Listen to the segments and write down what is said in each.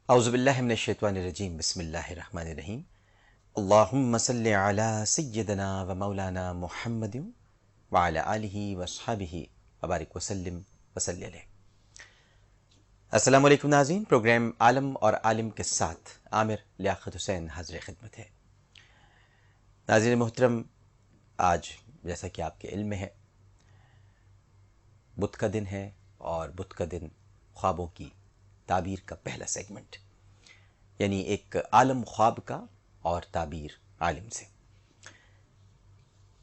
اعوذ باللہ من الشیطان الرجیم بسم اللہ الرحمن الرحیم اللہم صلی علی سیدنا و مولانا محمد وعلی آلہ واصحابہ وبارک وسلم وصلی علیہ۔ السلام علیکم ناظرین، پروگرام عالم اور عالم کے ساتھ عامر لیاقت حسین حاضر خدمت ہے۔ ناظرین محترم، آج جیسا کہ آپ کے علم میں ہے بدھ کا دن ہے، اور بدھ کا دن خوابوں کی تعبیر کا پہلا سیگمنٹ، یعنی ایک عالم خواب کا اور تعبیر عالم سے۔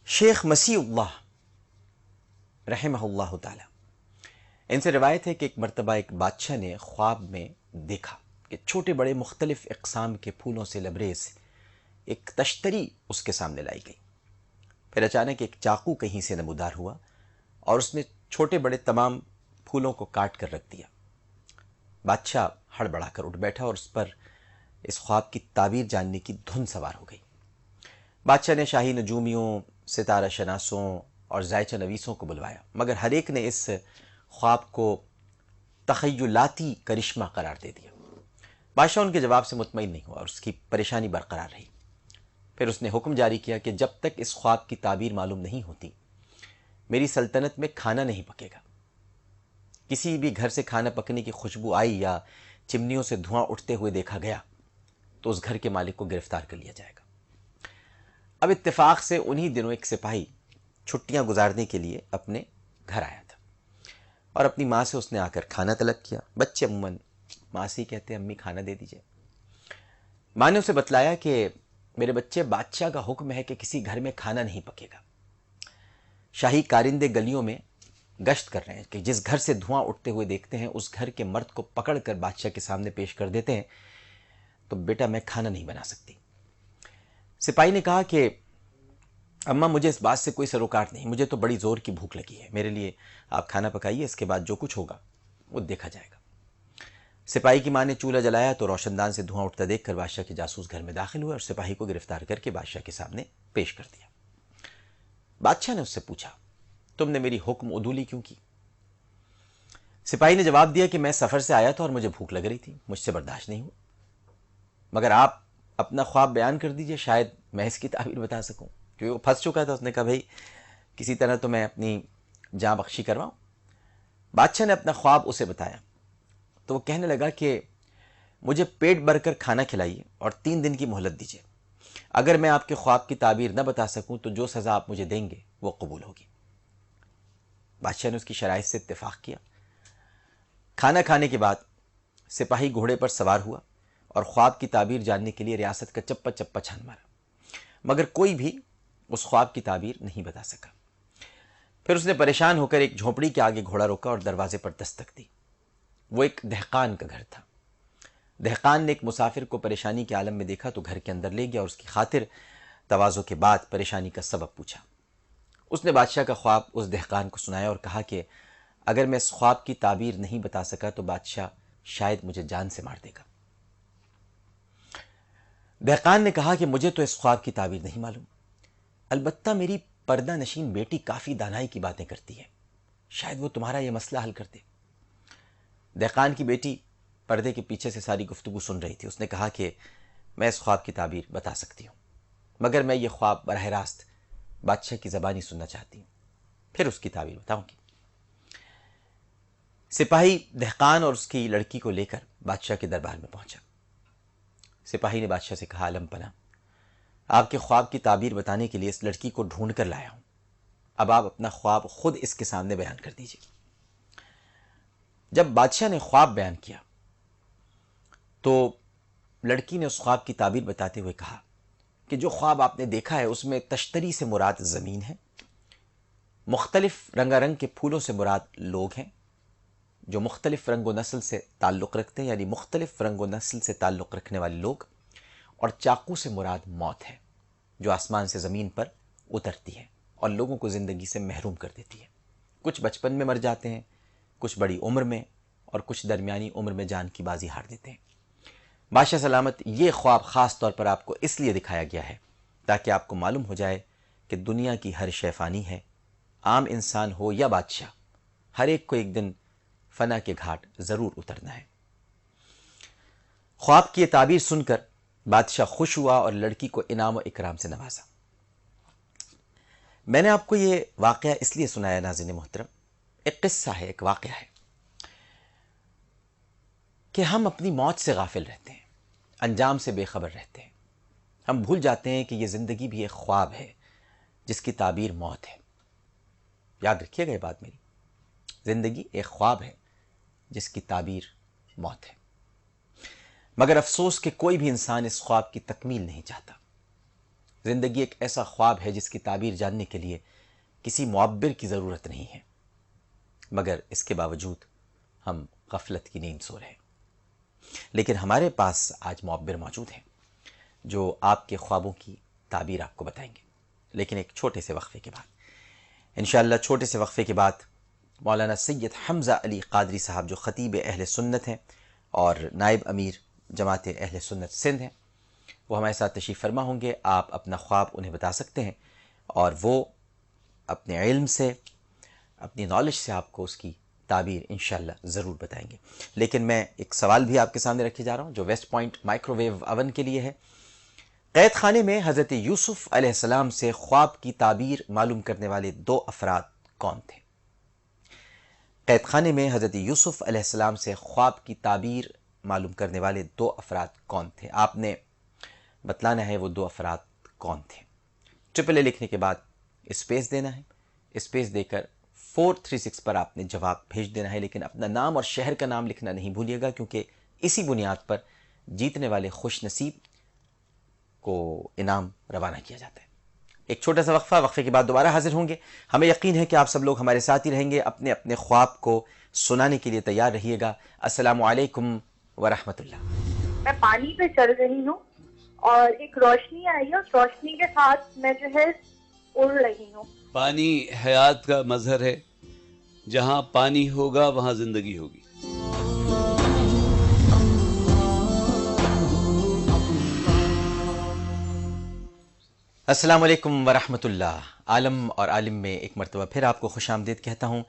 شیخ مسیح اللہ رحمہ اللہ تعالی، ان سے روایت ہے کہ ایک مرتبہ ایک بادشاہ نے خواب میں دیکھا کہ چھوٹے بڑے مختلف اقسام کے پھولوں سے لبریز ایک تشتری اس کے سامنے لائی گئی۔ پھر اچانک ایک چاقو کہیں سے نمودار ہوا اور اس نے چھوٹے بڑے تمام پھولوں کو کاٹ کر رکھ دیا۔ بادشاہ ہڑبڑا کر اٹھ بیٹھا اور اس پر اس خواب کی تعبیر جاننے کی دھن سوار ہو گئی۔ بادشاہ نے شاہی نجومیوں، ستارہ شناسوں اور ذائچہ نویسوں کو بلوایا، مگر ہر ایک نے اس خواب کو تخیلاتی کرشمہ قرار دے دیا۔ بادشاہ ان کے جواب سے مطمئن نہیں ہوا اور اس کی پریشانی برقرار رہی۔ پھر اس نے حکم جاری کیا کہ جب تک اس خواب کی تعبیر معلوم نہیں ہوتی میری سلطنت میں کھانا نہیں پکے گا۔ کسی بھی گھر سے کھانا پکنے کی خوشبو آئی یا چمنیوں سے دھواں اٹھتے ہوئے دیکھا گیا تو اس گھر کے مالک کو گرفتار کر لیا جائے گا۔ اب اتفاق سے انہی دنوں ایک سپاہی چھٹیاں گزارنے کے لیے اپنے گھر آیا تھا اور اپنی ماں سے اس نے آ کر کھانا طلب کیا۔ بچے عموماً ماں سے ہی کہتے ہیں امی کھانا دے دیجئے۔ ماں نے اسے بتلایا کہ میرے بچے، بادشاہ کا حکم ہے کہ کسی گھر میں کھانا نہیں پکے گا۔ شاہی کارندے گلیوں میں گشت کر رہے ہیں کہ جس گھر سے دھواں اٹھتے ہوئے دیکھتے ہیں اس گھر کے مرد کو پکڑ کر بادشاہ کے سامنے پیش کر دیتے ہیں، تو بیٹا میں کھانا نہیں بنا سکتی۔ سپاہی نے کہا کہ اماں مجھے اس بات سے کوئی سروکار نہیں، مجھے تو بڑی زور کی بھوک لگی ہے، میرے لیے آپ کھانا پکائیے، اس کے بعد جو کچھ ہوگا وہ دیکھا جائے گا۔ سپاہی کی ماں نے چولہا جلایا تو روشن دان سے دھواں اٹھتا دیکھ کر بادشاہ کے جاسوس گھر میں داخل ہوئے اور سپاہی کو گرفتار کر کے بادشاہ کے سامنے پیش کر دیا۔ بادشاہ نے اس سے پوچھا تم نے میری حکم عدولی کیوں کی؟ سپاہی نے جواب دیا کہ میں سفر سے آیا تھا اور مجھے بھوک لگ رہی تھی، مجھ سے برداشت نہیں ہوا، مگر آپ اپنا خواب بیان کر دیجئے، شاید میں اس کی تعبیر بتا سکوں، کیونکہ وہ پھنس چکا تھا۔ اس نے کہا بھائی کسی طرح تو میں اپنی جاں بخشی کرواؤں۔ بادشاہ نے اپنا خواب اسے بتایا تو وہ کہنے لگا کہ مجھے پیٹ بھر کر کھانا کھلائیے اور 3 دن کی مہلت دیجیے، اگر میں آپ کے خواب کی تعبیر نہ بتا سکوں تو جو سزا آپ مجھے دیں گے وہ قبول ہوگی۔ بادشاہ نے اس کی شرائط سے اتفاق کیا۔ کھانا کھانے کے بعد سپاہی گھوڑے پر سوار ہوا اور خواب کی تعبیر جاننے کے لیے ریاست کا چپا چپا چھان مارا، مگر کوئی بھی اس خواب کی تعبیر نہیں بتا سکا۔ پھر اس نے پریشان ہو کر ایک جھونپڑی کے آگے گھوڑا روکا اور دروازے پر دستک دی۔ وہ ایک دہقان کا گھر تھا۔ دہقان نے ایک مسافر کو پریشانی کے عالم میں دیکھا تو گھر کے اندر لے گیا اور اس کی خاطر تواضع کے بعد پریشانی کا سبب پوچھا۔ اس نے بادشاہ کا خواب اس دہقان کو سنایا اور کہا کہ اگر میں اس خواب کی تعبیر نہیں بتا سکا تو بادشاہ شاید مجھے جان سے مار دے گا۔ دہقان نے کہا کہ مجھے تو اس خواب کی تعبیر نہیں معلوم، البتہ میری پردہ نشین بیٹی کافی دانائی کی باتیں کرتی ہے، شاید وہ تمہارا یہ مسئلہ حل کر دے۔ دہقان کی بیٹی پردے کے پیچھے سے ساری گفتگو سن رہی تھی۔ اس نے کہا کہ میں اس خواب کی تعبیر بتا سکتی ہوں، مگر میں یہ خواب براہ راست بادشاہ کی زبانی سننا چاہتی ہوں، پھر اس کی تعبیر بتاؤں گی۔ سپاہی دہقان اور اس کی لڑکی کو لے کر بادشاہ کے دربار میں پہنچا۔ سپاہی نے بادشاہ سے کہا علم پناہ، آپ کے خواب کی تعبیر بتانے کے لیے اس لڑکی کو ڈھونڈ کر لایا ہوں، اب آپ اپنا خواب خود اس کے سامنے بیان کر دیجیے۔ جب بادشاہ نے خواب بیان کیا تو لڑکی نے اس خواب کی تعبیر بتاتے ہوئے کہا کہ جو خواب آپ نے دیکھا ہے اس میں تشتری سے مراد زمین ہے، مختلف رنگا رنگ کے پھولوں سے مراد لوگ ہیں جو مختلف رنگ و نسل سے تعلق رکھتے ہیں، یعنی مختلف رنگ و نسل سے تعلق رکھنے والے لوگ، اور چاقو سے مراد موت ہے جو آسمان سے زمین پر اترتی ہے اور لوگوں کو زندگی سے محروم کر دیتی ہے۔ کچھ بچپن میں مر جاتے ہیں، کچھ بڑی عمر میں، اور کچھ درمیانی عمر میں جان کی بازی ہار دیتے ہیں۔ بادشاہ سلامت، یہ خواب خاص طور پر آپ کو اس لیے دکھایا گیا ہے تاکہ آپ کو معلوم ہو جائے کہ دنیا کی ہر شے فانی ہے، عام انسان ہو یا بادشاہ، ہر ایک کو ایک دن فنا کے گھاٹ ضرور اترنا ہے۔ خواب کی یہ تعبیر سن کر بادشاہ خوش ہوا اور لڑکی کو انعام و اکرام سے نوازا۔ میں نے آپ کو یہ واقعہ اس لیے سنایا ناظرین محترم، ایک قصہ ہے، ایک واقعہ ہے کہ ہم اپنی موت سے غافل رہتے ہیں، انجام سے بے خبر رہتے ہیں۔ ہم بھول جاتے ہیں کہ یہ زندگی بھی ایک خواب ہے جس کی تعبیر موت ہے۔ یاد رکھیے گا یہ بات میری، زندگی ایک خواب ہے جس کی تعبیر موت ہے، مگر افسوس کہ کوئی بھی انسان اس خواب کی تکمیل نہیں چاہتا۔ زندگی ایک ایسا خواب ہے جس کی تعبیر جاننے کے لیے کسی معبر کی ضرورت نہیں ہے، مگر اس کے باوجود ہم غفلت کی نیند سو رہے ہیں۔ لیکن ہمارے پاس آج معبر موجود ہیں جو آپ کے خوابوں کی تعبیر آپ کو بتائیں گے، لیکن ایک چھوٹے سے وقفے کے بعد انشاءاللہ۔ چھوٹے سے وقفے کے بعد مولانا سید حمزہ علی قادری صاحب جو خطیب اہل سنت ہیں اور نائب امیر جماعت اہل سنت سندھ ہیں، وہ ہمارے ساتھ تشریف فرما ہوں گے۔ آپ اپنا خواب انہیں بتا سکتے ہیں اور وہ اپنے علم سے، اپنی نالج سے آپ کو اس کی تعبیر انشاءاللہ ضرور بتائیں گے۔ لیکن میں ایک سوال بھی آپ کے سامنے رکھے جا رہا ہوں جو Westpoint microwave oven کے لیے ہے۔ قید خانے میں حضرت یوسف علیہ السلام سے خواب کی تعبیر معلوم کرنے والے دو افراد کون تھے؟ قید خانے میں حضرت یوسف علیہ السلام سے خواب کی تعبیر معلوم کرنے والے دو افراد کون تھے؟ آپ نے بتلانا ہے وہ دو افراد کون تھے۔ ٹرپل اے لکھنے کے بعد اسپیس دینا ہے، اسپیس دے کر 436 پر آپ نے جواب بھیج دینا ہے، لیکن اپنا نام اور شہر کا نام لکھنا نہیں بھولیے گا، کیونکہ اسی بنیاد پر جیتنے والے خوش نصیب کو انعام روانہ کیا جاتا ہے۔ ایک چھوٹا سا وقفہ، وقفے کے بعد دوبارہ حاضر ہوں گے۔ ہمیں یقین ہے کہ آپ سب لوگ ہمارے ساتھ ہی رہیں گے، اپنے اپنے خواب کو سنانے کے لیے تیار رہیے گا۔ السلام علیکم ورحمۃ اللہ۔ میں پانی پہ چل رہی ہوں اور ایک روشنی آئی ہے، اس روشنی کے ساتھ میں جو ہے اڑ رہی ہوں۔ پانی حیات کا مظہر ہے، جہاں پانی ہوگا وہاں زندگی ہوگی۔ السلام علیکم ورحمۃ اللہ۔ عالم اور عالم میں ایک مرتبہ پھر آپ کو خوش آمدید کہتا ہوں،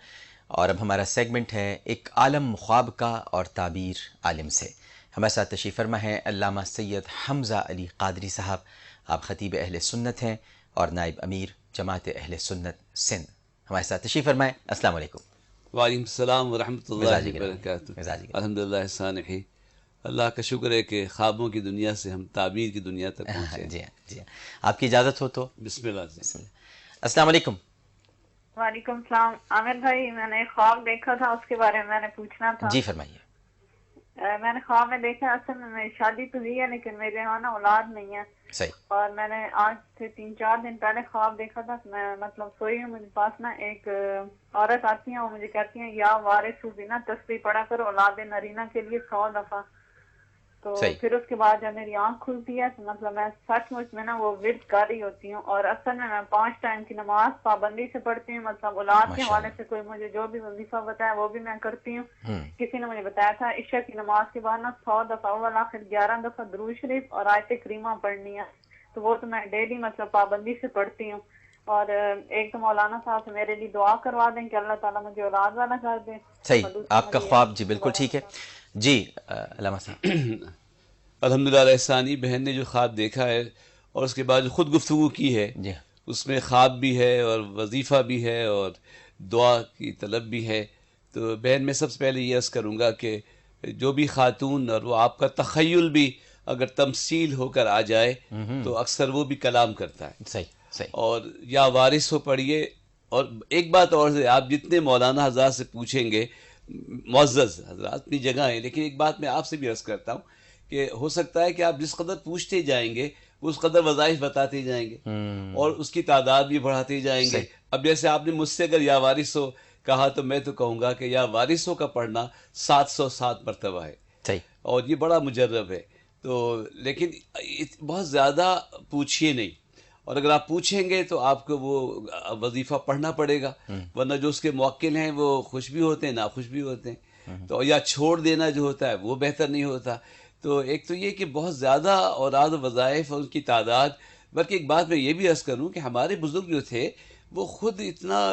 اور اب ہمارا سیگمنٹ ہے ایک عالم خواب کا اور تعبیر عالم سے۔ ہمارے ساتھ تشریف فرما ہے علامہ سید حمزہ علی قادری صاحب۔ آپ خطیب اہل سنت ہیں اور نائب امیر جماعت اہل سنت سندھ۔ ہمارے ساتھ تشریف فرمائیں۔ السلام علیکم۔ وعلیکم السلام ورحمۃ اللہ مزاجی گرامی، وبرکاتہ۔ مزاجی گرامی۔ الحمدللہ سانحی، اللہ کا شکر ہے کہ خوابوں کی دنیا سے ہم تعبیر کی دنیا تک پہنچے۔ جی ہاں، جی ہاں، آپ کی اجازت ہو تو بسم اللہ۔ بسم اللہ۔ السلام علیکم۔ وعلیکم السلام۔ عامر بھائی، میں نے ایک خواب دیکھا تھا، اس کے بارے میں نے پوچھنا تھا۔ جی فرمائیے۔ میں نے خواب میں دیکھا، اصل میں میری شادی تو ہوئی ہے لیکن میرے یہاں نا اولاد نہیں ہے، صحیح۔ اور میں نے آج سے 3-4 دن پہلے خواب دیکھا تھا۔ میں مطلب سوئی ہوں، میرے پاس نا ایک عورت آتی ہیں، وہ مجھے کہتی ہیں یا وارث بنا تسبیح پڑھا کرو اولاد نرینہ کے لیے 100 دفعہ۔ تو صحیح۔ پھر اس کے بعد جب میری آنکھ کھلتی ہے تو مطلب میں سچ مچ میں نا وہ ورد کر رہی ہوتی ہوں، اور اصل میں 5 ٹائم کی نماز پابندی سے پڑھتی ہوں۔ مطلب اولاد کے حوالے سے کوئی مجھے جو بھی وظیفہ بتایا وہ بھی میں کرتی ہوں۔ کسی نے مجھے بتایا تھا عشاء کی نماز کے بعد نا 100 دفعہ اول آخر 11 دفعہ درود شریف اور آیت کریمہ پڑھنی ہے، تو وہ تو میں ڈیلی مطلب پابندی سے پڑھتی ہوں۔ اور ایک تو مولانا صاحب سے میرے لیے دعا کروا دیں کہ اللہ تعالیٰ مجھے اولاد والا کر دے۔ صحیح، آپ کا خواب جی بالکل ٹھیک ہے۔ جی علامہ صاحب۔ الحمدللہ ثانی بہن نے جو خواب دیکھا ہے اور اس کے بعد جو خود گفتگو کی ہے، جی اس میں خواب بھی ہے اور وظیفہ بھی ہے اور دعا کی طلب بھی ہے۔ تو بہن میں سب سے پہلے یہ عرض کروں گا کہ جو بھی خاتون اور وہ آپ کا تخیل بھی اگر تمثیل ہو کر آ جائے تو اکثر وہ بھی کلام کرتا ہے۔ صحیح صحیح۔ اور یا وارث ہو پڑھیے۔ اور ایک بات اور ہے، آپ جتنے مولانا حضرات سے پوچھیں گے، معزز حضرات اپنی جگہ ہیں، لیکن ایک بات میں آپ سے بھی عرض کرتا ہوں کہ ہو سکتا ہے کہ آپ جس قدر پوچھتے جائیں گے وہ اس قدر وظائف بتاتے جائیں گے اور اس کی تعداد بھی بڑھاتے جائیں گے۔ اب جیسے آپ نے مجھ سے اگر یا وارث ہو کہا تو میں تو کہوں گا کہ یا وارثوں کا پڑھنا 707 مرتبہ ہے، صحیح، اور یہ بڑا مجرب ہے۔ تو لیکن بہت زیادہ پوچھیے نہیں، اور اگر آپ پوچھیں گے تو آپ کو وہ وظیفہ پڑھنا پڑے گا، ورنہ جو اس کے موکل ہیں وہ خوش بھی ہوتے ہیں ناخوش بھی ہوتے ہیں، تو یا چھوڑ دینا جو ہوتا ہے وہ بہتر نہیں ہوتا۔ تو ایک تو یہ کہ بہت زیادہ اوراد و وظائف اور ان کی تعداد، بلکہ ایک بات میں یہ بھی عرض کروں کہ ہمارے بزرگ جو تھے وہ خود اتنا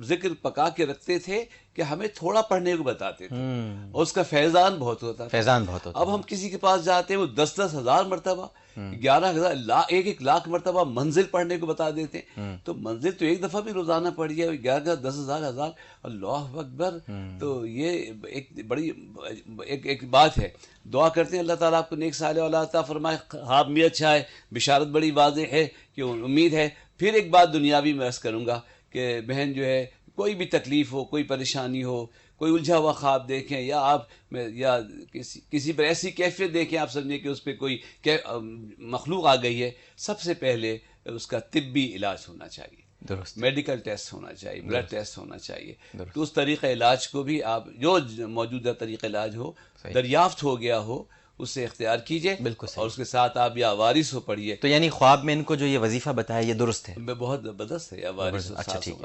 ذکر پکا کے رکھتے تھے کہ ہمیں تھوڑا پڑھنے کو بتاتے تھے اور اس کا فیضان بہت ہوتا تھا. فیضان بہت ہوتا. اب ہم کسی کے پاس جاتے ہیں وہ 10,000 مرتبہ 11,000 1 لاکھ مرتبہ منزل پڑھنے کو بتا دیتے ہیں. تو منزل تو ایک دفعہ بھی روزانہ پڑھ گیا 11 10,000 1000 اللہ اکبر. تو یہ ایک بڑی ایک بات ہے. دعا کرتے ہیں اللہ تعالیٰ آپ کو نیک صالح اولاد عطا فرمائے. خواب بھی اچھا ہے, بشارت بڑی واضح ہے کہ امید ہے. پھر ایک بات دنیاوی میں عرض کروں گا کہ بہن جو ہے کوئی بھی تکلیف ہو, کوئی پریشانی ہو, کوئی الجھا ہوا خواب دیکھیں یا آپ یا کسی پر ایسی کیفیت دیکھیں آپ سمجھیں کہ اس پہ کوئی مخلوق آ گئی ہے, سب سے پہلے اس کا طبی علاج ہونا چاہیے. درست. میڈیکل ٹیسٹ ہونا چاہیے, بلڈ ٹیسٹ ہونا چاہیے. تو اس طریقہ علاج کو بھی آپ جو موجودہ طریقہ علاج ہو دریافت ہو گیا ہو اسے اختیار کیجئے. بالکل صحیح. اور اس کے ساتھ آپ یا وارث ہو پڑھیے. تو یعنی خواب میں ان کو جو یہ وظیفہ بتایا یہ درست ہے؟ بہت زبردست ہے. یا وارث. اچھا ٹھیک ہے.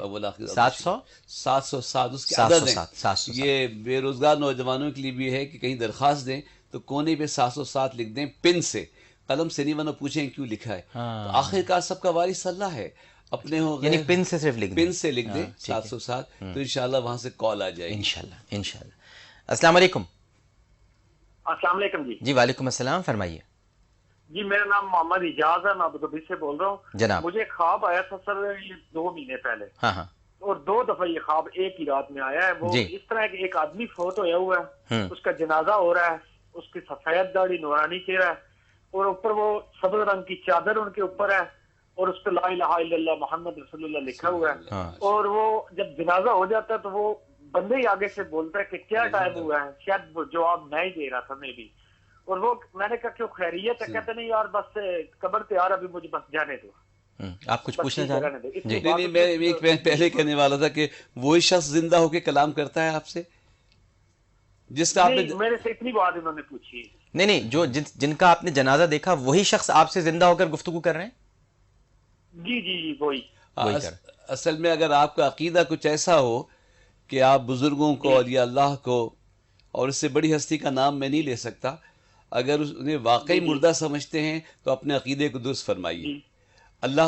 707 اس کے عدد ہیں. یہ بے روزگار نوجوانوں کے لیے بھی ہے کہ کہیں درخواست دیں تو کونے پہ 707 لکھ دیں پن سے, قلم سے نہیں, ورنہ پوچھیں کیوں لکھا ہے. تو آخر کار سب کا وارث اللہ ہے. اپنے ہو یعنی پن سے صرف لکھ دیں, پن سے لکھ دیں 707 تو انشاءاللہ وہاں سے کال آ جائے گی انشاءاللہ. السلام علیکم. السلام علیکم جی. جی وعلیکم السلام, فرمائیے. جی میرا نام محمد اجاز ہے, میں ابوظبی سے بول رہا ہوں جناب. مجھے خواب آیا تھا سر یہ 2 مہینے پہلے. ہاں اور 2 دفعہ یہ خواب ایک ہی رات میں آیا ہے. وہ اس طرح کہ ایک آدمی فوت ہویا ہوا ہے, اس کا جنازہ ہو رہا ہے, اس کی سفید داڑھی نورانی چہرہ ہے اور اوپر وہ سبز رنگ کی چادر ان کے اوپر ہے اور اس پہ لا الہ الا اللہ محمد رسول اللہ لکھا ہوا ہے. اور وہ جب جنازہ ہو جاتا ہے تو وہ بندے ہی آگے سے بولتا ہے کہ کیا ٹائم ہوا ہے, شاید وہ جواب میں ہی دے رہا تھا میں بھی. اور وہ میں نے کہا کہ خیریت ہے, کہتے نہیں یار بس قبر تیار, ابھی مجھے بس جانے دو. آپ کچھ پوچھنا چاہ رہے ہیں؟ جی نہیں, میں ایک پہلے کہنے والا تھا کہ وہی شخص زندہ ہو کے کلام کرتا ہے آپ سے جس کا آپ نے میرے سے اتنی بات انہوں نے پوچھی. نہیں جو جن کا آپ نے جنازہ دیکھا وہی شخص آپ سے زندہ ہو کر گفتگو کر رہے ہیں؟ جی وہی. اصل میں اگر آپ کا عقیدہ کچھ ایسا ہو کہ آپ بزرگوں کو اور یا اللہ کو, اور اس سے بڑی ہستی کا نام میں نہیں لے سکتا, اگر انہیں واقعی مردہ سمجھتے ہیں تو اپنے عقیدے کو درست فرمائیے. اللہ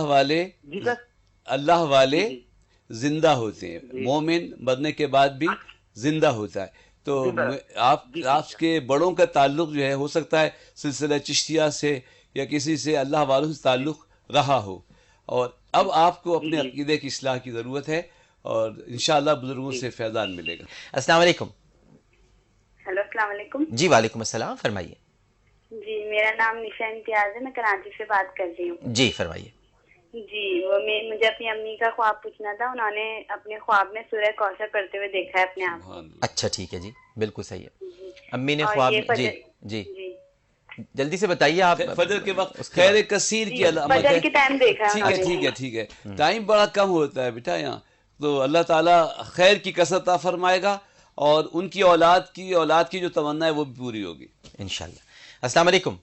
والے زندہ ہوتے ہیں, مومن مرنے کے بعد بھی زندہ ہوتا ہے. تو آپ کے بڑوں کا تعلق جو ہے ہو سکتا ہے سلسلہ چشتیہ سے یا کسی سے اللہ والوں سے تعلق رہا ہو, اور اب آپ کو اپنے عقیدے کی اصلاح کی ضرورت ہے اور انشاءاللہ بزرگوں سے فیضان ملے گا. السلام علیکم. ہیلو السلام علیکم. جی وعلیکم السلام, فرمائیے. جی میرا نام نشا امتیاز ہے, میں کراچی سے بات کر رہی ہوں. جی فرمائیے. جی مجھے اپنی امی کا خواب پوچھنا تھا. انہوں نے اپنے خواب میں سورہ کوثر پڑھتے ہوئے دیکھا ہے اپنے آپ کو. اچھا ٹھیک ہے, جی بالکل صحیح ہے. امی نے خواب میں جی جلدی سے بتائیے آپ. فجر کے وقت خیر کثیر کی فجر کے ٹائم دیکھا ہے. ٹھیک ہے. ٹائم بڑا کم ہوتا ہے بیٹا یہاں, تو اللہ تعالیٰ خیر کی کثرت عطا فرمائے گا اور ان کی اولاد کی جو تمنا ہے وہ بھی پوری ہوگی انشاءاللہ. السلام علیکم.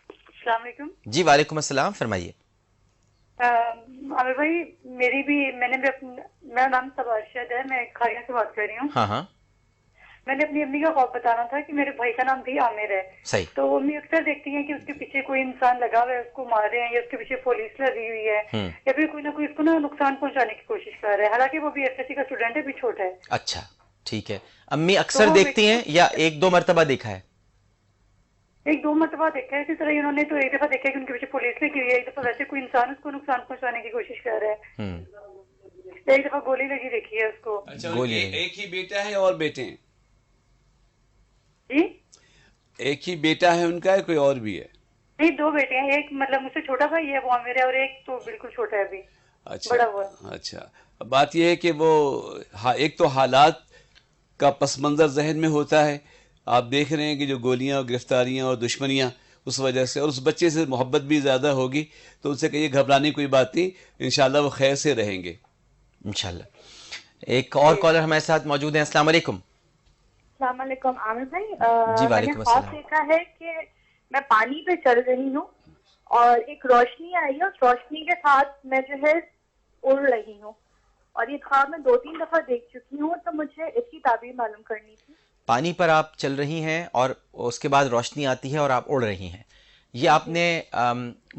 السلام علیکم. جی وعلیکم السلام, فرمائیے. عامر بھائی میرا نام صبا ارشد ہے, میں کھاریا سے بات کر رہی ہوں. ہاں میں نے اپنی امی کا خواب بتانا تھا کہ میرے بھائی کا نام بھی عامر ہے. صحیح. تو امی اکثر دیکھتی ہیں کہ اس کے پیچھے کوئی انسان لگا ہوا ہے, اس کو مار رہے ہیں, یا اس کے پیچھے پولیس لگی ہوئی ہے, یا پھر کوئی نہ کوئی اس کو نقصان پہنچانے کی کوشش کر رہا ہے. حالانکہ وہ بھی ایف ایس سی کا اسٹوڈنٹ ہے, بھی چھوٹا ہے. اچھا ٹھیک ہے. امی اکثر دیکھتی ہیں یا 1-2 مرتبہ دیکھا ہے؟ 1-2 مرتبہ دیکھا ہے. اسی طرح انہوں نے تو ایک دفعہ دیکھا ہے کہ ان کے پیچھے پولیس لگی ہوئی ہے, ایک دفعہ ویسے کوئی انسان اس کو نقصان پہنچانے کی کوشش کر رہا ہے, ایک دفعہ گولی لگی دیکھی ہے اس کو. ایک ہی بیٹا ہے اور بیٹے ہیں؟ جی ایک ہی بیٹا ہے ان کا, ہے کوئی اور بھی ہے؟ نہیں 2 بیٹے ہیں, ایک مطلب مجھ سے چھوٹا بھائی ہے وہ عامر ہے, اور ایک تو بالکل چھوٹا ہے ابھی. اچھا. بات یہ ہے کہ وہ ایک تو حالات کا پس منظر ذہن میں ہوتا ہے, آپ دیکھ رہے ہیں کہ جو گولیاں اور گرفتاریاں اور دشمنیاں اس وجہ سے, اور اس بچے سے محبت بھی زیادہ ہوگی, تو ان سے کہیے گھبرانے کی کوئی بات نہیں, انشاءاللہ وہ خیر سے رہیں گے انشاءاللہ. ایک اور کالر ہمارے ساتھ موجود ہیں. السلام علیکم. السلام علیکم عامر بھائی. جی وعلیکم السلام. میں نے خواب دیکھا ہے کہ میں پانی پہ چل رہی ہوں اور ایک روشنی آئی ہے, اس روشنی کے ساتھ میں جو ہے اڑ رہی ہوں, اور یہ خواب میں 2-3 دفعہ دیکھ چکی ہوں, تو مجھے اس کی تعبیر معلوم کرنی تھی. پانی پر آپ چل رہی ہیں اور اس کے بعد روشنی آتی ہے اور آپ اڑ رہی ہیں, یہ آپ نے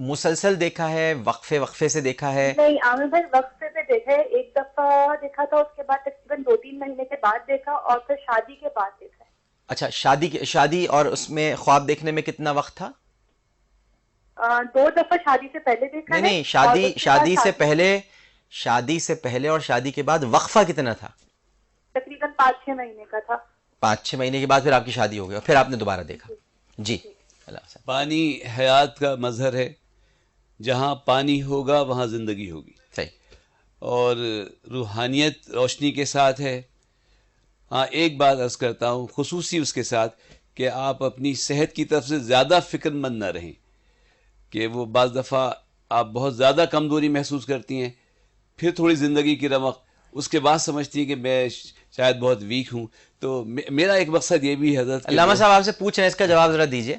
مسلسل دیکھا ہے، وقفے وقفے سے دیکھا ہے؟ نہیں عامر بھائی، وقفے پہ دیکھا ہے، ایک دفعہ دیکھا تھا، اس کے بعد تقریباً 2-3 مہینے کے بعد دیکھا، اور پھر شادی کے بعد دیکھا ہے۔ اچھا، شادی اور اس میں خواب دیکھنے میں کتنا وقت تھا؟ 2 دفعہ شادی سے پہلے دیکھا ہے۔ نہیں، شادی سے پہلے اور شادی کے بعد وقفہ کتنا تھا؟ تقریباً 5-6 مہینے کا تھا۔ 5-6 مہینے کے بعد پھر آپ کی شادی ہو گئی اور پھر آپ نے دوبارہ دیکھا؟ جی اللہ حافظ۔ پانی حیات کا مظہر ہے، جہاں پانی ہوگا وہاں زندگی ہوگی، صحیح، اور روحانیت روشنی کے ساتھ ہے۔ ہاں ایک بات عرض کرتا ہوں خصوصی اس کے ساتھ، کہ آپ اپنی صحت کی طرف سے زیادہ فکر مند نہ رہیں، کہ وہ بعض دفعہ آپ بہت زیادہ کمزوری محسوس کرتی ہیں، پھر تھوڑی زندگی کی رمق، اس کے بعد سمجھتی ہیں کہ میں شاید بہت ویک ہوں۔ تو میرا ایک مقصد یہ بھی حضرت، علامہ صاحب آپ سے پوچھ رہے ہیں، اس کا جواب ذرا دیجئے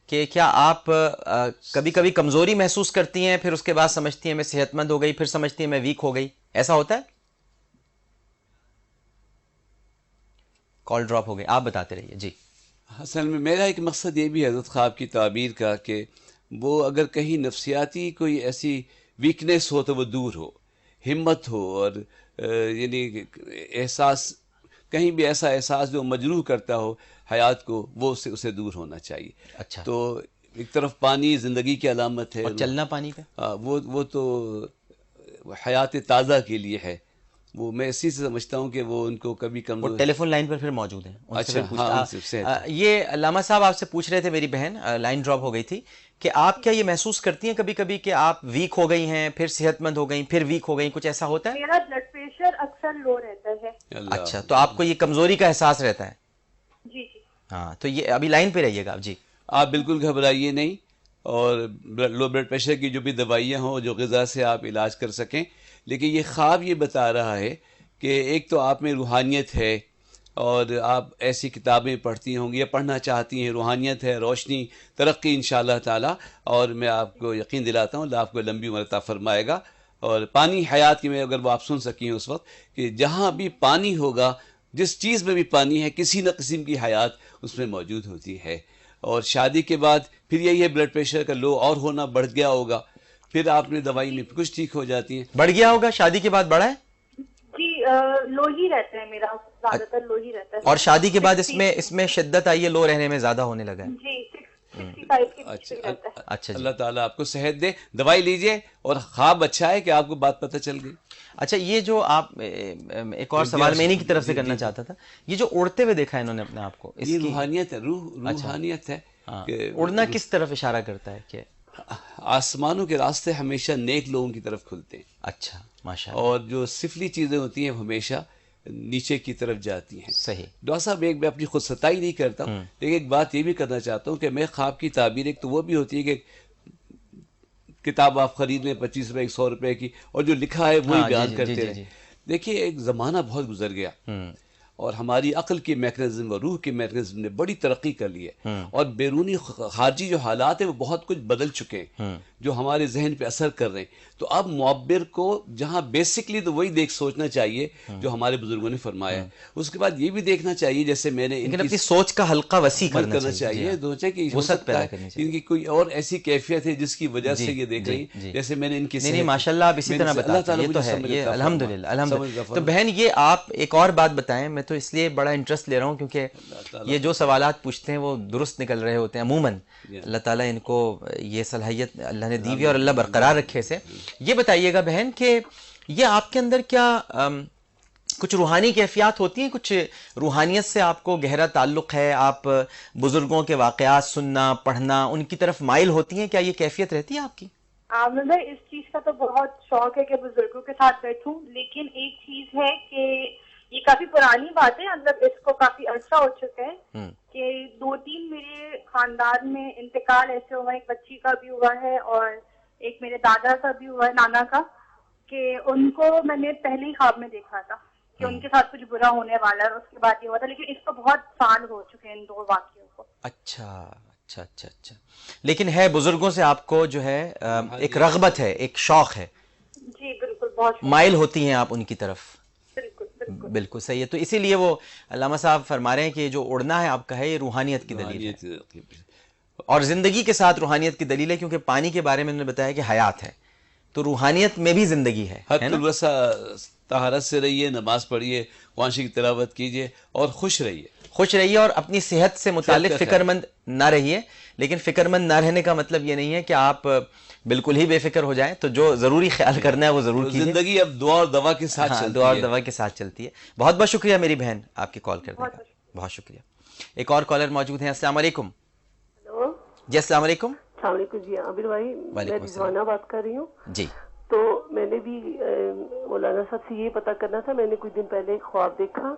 کہ کیا آپ کبھی کبھی کمزوری محسوس کرتی ہیں، پھر اس کے بعد سمجھتی ہیں میں صحت مند ہو گئی، پھر سمجھتی ہیں میں ویک ہو گئی، ایسا ہوتا ہے؟ کال ڈراپ ہو گئی، آپ بتاتے رہیے۔ جی اصل میں میرا ایک مقصد یہ بھی حضرت خواب کی تعبیر کا، کہ وہ اگر کہیں نفسیاتی کوئی ایسی ویکنیس ہو تو وہ دور ہو، ہمت ہو، اور یعنی احساس، کہیں بھی ایسا احساس جو مجروح کرتا ہو حیات کو، وہ اسے دور ہونا چاہیے۔ اچھا، تو ایک طرف پانی زندگی کی علامت ہے، اور چلنا پانی کا؟ وہ تو حیات تازہ کے لیے ہے، وہ میں اسی سے سمجھتا ہوں کہ وہ ان کو کبھی کم۔ وہ ٹیلی فون لائن پر پھر موجود ہیں، اچھا، یہ علامہ صاحب آپ سے پوچھ رہے تھے، میری بہن لائن ڈراپ ہو گئی تھی، کہ آپ کیا یہ محسوس کرتی ہیں کبھی کبھی کہ آپ ویک ہو گئی ہیں، پھر صحت مند ہو گئی، پھر ویک ہو گئی، کچھ ایسا ہوتا ہے؟ میرا بلڈ پریشر اکثر لو رہتا ہے۔ اچھا، تو آپ کو یہ کمزوری کا احساس رہتا ہے؟ جی جی ہاں، تو یہ ابھی لائن پہ رہیے گا آپ۔ جی آپ بالکل گھبرائیے نہیں، اور لو بلڈ پریشر کی جو بھی دوائیاں ہوں، جو غذا سے آپ علاج کر سکیں، لیکن یہ خواب یہ بتا رہا ہے کہ ایک تو آپ میں روحانیت ہے، اور آپ ایسی کتابیں پڑھتی ہوں گی یا پڑھنا چاہتی ہیں، روحانیت ہے، روشنی، ترقی انشاءاللہ تعالی، اور میں آپ کو یقین دلاتا ہوں اللہ آپ کو لمبی عمر عطا فرمائے گا۔ اور پانی حیات کی میں اگر وہ آپ سن سکی ہیں اس وقت، کہ جہاں بھی پانی ہوگا، جس چیز میں بھی پانی ہے، کسی نہ قسم کی حیات اس میں موجود ہوتی ہے۔ اور شادی کے بعد پھر یہی ہے، بلڈ پریشر کا لو اور ہونا بڑھ گیا ہوگا، پھر آپ نے دوائی میں کچھ ٹھیک ہو جاتی ہیں۔ بڑھ گیا ہوگا، شادی کے بعد بڑھا ہے؟ جی لو ہی رہتا ہے میرا، زیادہ تر لو ہی رہتا ہے۔ اور شادی کے بعد اس میں شدت آئی ہے، لو رہنے میں زیادہ ہونے لگا ہے؟ جی 65 کے بیچ میں رہتا ہے۔ اچھا جی، اللہ تعالیٰ آپ کو صحت دے، دوائی لیجئے، اور خواب اچھا ہے کہ آپ کو بات پتہ چل گئی۔ اچھا، یہ جو آپ ایک اور سوال میں انہی کی طرف سے کرنا چاہتا تھا، یہ جو اڑتے ہوئے دیکھا ہے انہوں نے اپنے آپ کو، یہ روحانیت ہے، روحانیت ہے۔ اڑنا کس طرف اشارہ کرتا ہے کہ آسمانوں کے راستے ہمیشہ نیک لوگوں کی طرف کھلتے ہیں، اچھا ماشاءاللہ، اور جو سفلی چیزیں ہوتی ہیں وہ ہمیشہ نیچے کی طرف جاتی ہیں۔ صحیح۔ ڈاکٹر صاحب میں اپنی خود ستائی نہیں کرتا ہوں، لیکن ایک بات یہ بھی کرنا چاہتا ہوں کہ میں خواب کی تعبیر، ایک تو وہ بھی ہوتی ہے کہ کتاب آپ خرید لیں 25 روپے 100 روپے کی، اور جو لکھا ہے وہی بیان کرتے رہیں۔ دیکھیے ایک زمانہ بہت گزر گیا، اور ہماری عقل کی میکنزم اور روح کی میکنزم نے بڑی ترقی کر لی ہے، اور بیرونی خارجی جو حالات ہیں وہ بہت کچھ بدل چکے ہیں جو ہمارے ذہن پہ اثر کر رہے ہیں۔ تو اب معبر کو جہاں بیسکلی تو وہی سوچنا چاہیے جو ہمارے بزرگوں نے فرمایا ہے، اس کے بعد یہ بھی دیکھنا چاہیے، جیسے میں نے لیکن اپنی سوچ کا حلقہ وسیع کرنا چاہیے، کہ وسعت پیدا کرنی چاہیے، ان کی کوئی اور ایسی کیفیت ہے جس کی وجہ سے یہ دیکھ رہی ہیں، جیسے میں نے ان کی نہیں ماشاءاللہ آپ اسی طرح بتاتے ہیں، یہ تو ہے، یہ الحمدللہ الحمدللہ۔ تو بہن یہ آپ ایک اور بات بتائیں، میں تو اس لیے بڑا انٹرسٹ لے رہا ہوں کیونکہ یہ جو سوالات پوچھتے ہیں وہ درست نکل رہے ہوتے ہیں عموماً، اللہ تعالیٰ ان کو یہ صلاحیت اللہ نے دی ہوئی اور اللہ برقرار رکھے سے۔ یہ بتائیے گا بہن کہ یہ آپ کے اندر کیا کچھ روحانی کیفیات ہوتی ہیں، کچھ روحانیت سے آپ کو گہرا تعلق ہے، آپ بزرگوں کے واقعات سننا پڑھنا ان کی طرف مائل ہوتی ہیں، کیا یہ کیفیت رہتی ہے آپ کی؟ مجھے اس چیز کا تو بہت شوق ہے کہ بزرگوں کے ساتھ بیٹھوں، لیکن ایک چیز ہے کہ یہ کافی پرانی بات ہے، مطلب اس کو کافی عرصہ ہو چکا ہے کہ 2-3 میرے خاندان میں انتقال ایسے ہوا ہے، ایک بچی کا بھی ہوا ہے اور ایک میرے دادا کا بھی ہوا ہے، نانا کا، کہ ان کو میں نے پہلے ہی خواب میں دیکھا تھا کہ ان کے ساتھ کچھ برا ہونے والا ہے، اس کے بعد یہ ہوا تھا، لیکن اس کو بہت سال ہو چکے ہیں ان 2 واقعوں کو۔ اچھا اچھا اچھا اچھا، لیکن ہے بزرگوں سے آپ کو جو ہے ایک رغبت ہے، ایک شوق ہے؟ جی بالکل، بہت مائل ہوتی ہیں آپ ان کی طرف؟ بالکل بالکل صحیح ہے۔ تو اسی لیے وہ علامہ صاحب فرما رہے ہیں کہ جو اڑنا ہے آپ کا ہے یہ روحانیت کی دلیل ہے۔ اور زندگی کے ساتھ روحانیت کی دلیل ہے، کیونکہ پانی کے بارے میں انہوں نے بتایا کہ حیات ہے، تو روحانیت میں بھی زندگی ہے۔ حد الوسع طہارت سے رہیے، نماز پڑھیے، قرآن کی تلاوت کیجیے اور خوش رہیے اور اپنی صحت سے متعلق فکر مند نہ رہیے۔ لیکن فکر مند نہ رہنے کا مطلب یہ نہیں ہے کہ آپ بالکل ہی بے فکر ہو جائیں، تو جو ضروری خیال کرنا ہے وہ ضرور کیجیے۔ زندگی اب دعا اور دوا کے ساتھ چلتی ہے، دعا اور دوا کے ساتھ چلتی ہے۔ بہت بہت شکریہ میری بہن آپ کی کال کرنے کا، بہت شکریہ۔ ایک اور کالر موجود ہیں۔ السلام علیکم۔ ہلو جی السلام علیکم۔ السلام علیکم جی عابر بھائی، میں رضوانہ بات کر رہی ہوں جی۔ تو میں نے بھی مولانا صاحب سے یہ پتا کرنا تھا، میں نے کچھ دن پہلے ایک خواب دیکھا